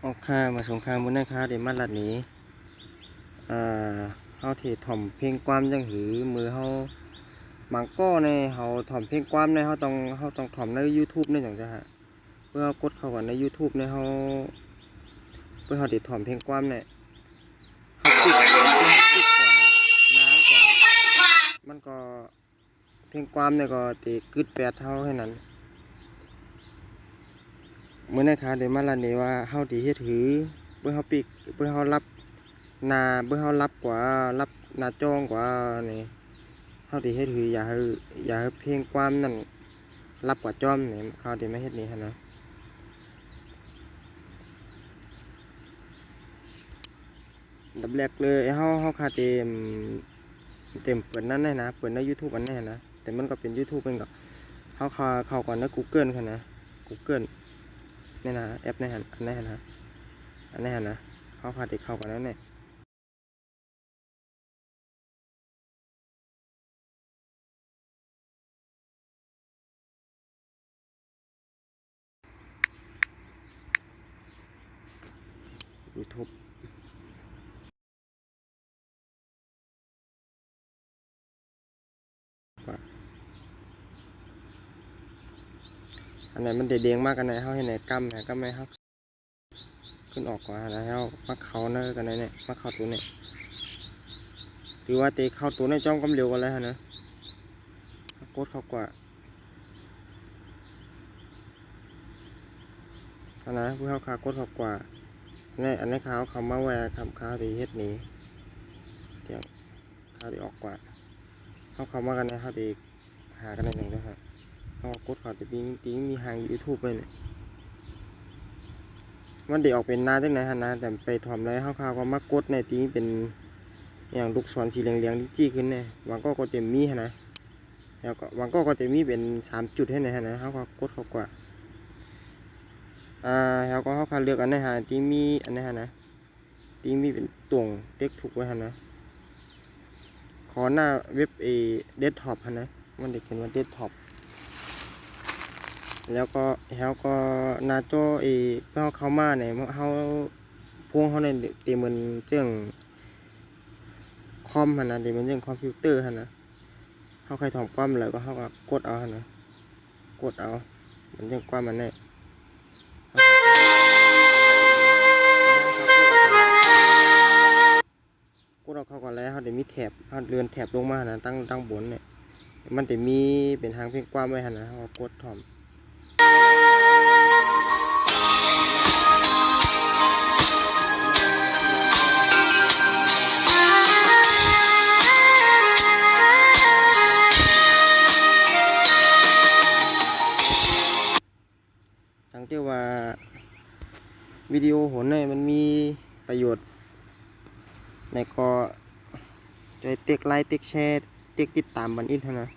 ออกค่ามาสงครามบนได้ค่าเดมาลัดนี้เฮาที่ถ่อมเพลงความจังหือมือเฮาบางก้อในเฮาถ่อมเพลงความในเฮาต้องถ่อมใน YouTube นี่จังซะฮะเพื่อกดเข้าก่อนใน YouTube ในเฮาเพื่อเฮาติถ่อมเพลงความเนี่ยเฮาปิดกว่าน้ากว่ามันก็เพลงความเนี่ยก็ติกึด8เท่าแค่นั้นมื้อนี้ค่ะเดมาลัดนี้ว่าเฮาติเฮ็ดหือเพื่อเฮาปิกเพื่อเฮารับเพื่อเฮารับกว่ารับหน้าจองกว่านี่เฮาสิเฮ็ดคืออย่าให้เพลงความนั่นรับกว่าจอมนี่เขาสิมาเฮ็ดนี่หั่นนะอันดับแรกเลยเฮาค่าเต็มเปิดนั่นได้นะเปิดใน YouTube อันนั้นนะแต่มันก็เป็น YouTube เองก็เฮาเข้าก่อนใน Google คั่นนะ Google นี่นะแอปในหั่นอันนั้นหั่นนะอันนั้นหั่นนะเฮาค่าสิเข้าก่อนนั้นแหละ YouTube กว่าอันไหนมันแดงๆมากอันไหนเฮาเฮ็ดไหนกำไหนกำไหนเฮาขึ้นออกกว่านะเฮามักเข้าเนอะกันไหนเนี่ยมักเข้าตัวนี้หรือว่าเตะเข้าตัวในจอมกำเร็วกันเลยฮะนะกดเข้ากว่าอันนะผู้เข้าขากดเข้ากว่าอันนี้เขามาแวร์คำเขาที่เฮ็ดนี้เดี๋ยวเขาที่ออกกว่าเขามากันนะเขาที่หากันในหนึ่งด้วยฮะเขากดเขาที่ปิ้งมีหาง YouTube เลยเนี่ยมันเดี๋ยวออกเป็นหน้าจังไหนฮะนะแต่ไปถ่อมไรเขาก็มากดในติ้งเป็นอย่างลูกศรสีเหลืองๆจี้ขึ้นเนี่ยบางก็เต็มมีฮะนะแล้วก็บางก็เต็มมีเป็น3 จุดให้ไหนฮะนะเขาก็กดเข้ากว่าแล้วก็เขาเลือกอันไหนฮะที่มีอันไหนฮะนะที่มีเป็นตุ่งเต็กถูกไว้ฮะนะขอหน้าเว็บเดสก์ท็อปฮะนะมันเด็กเขียนว่าเดสก์ท็อปแล้วก็หน้าจอเข้ามาเนี่ยเขาพวงเขาในเต็มเหมือนเรื่องคอมฮะนะเต็มเหมือนเรื่องคอมพิวเตอร์ฮะนะเขาใครถ่อมความเลยก็เขาก็กดเอาฮะนะกดเอาเหมือนเรื่องความมันเนี่ยกดเอาเข้าก่อนแล้วเขาเดี๋ยวมีแถบเขาเลื่อนแถบลงมานะตั้งบนเนี่ยมันจะมีเป็นทางเพลงความไว้ฮะนะเขากดถ่อมสังเกตว่าวิดีโอโหนเนี่ยมันมีประโยชน์ในก็จะเต็กไลค์เต็กแชร์เต็กติดตามบันอินเท่านะ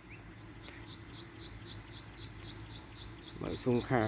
บ่ซุ่มค่า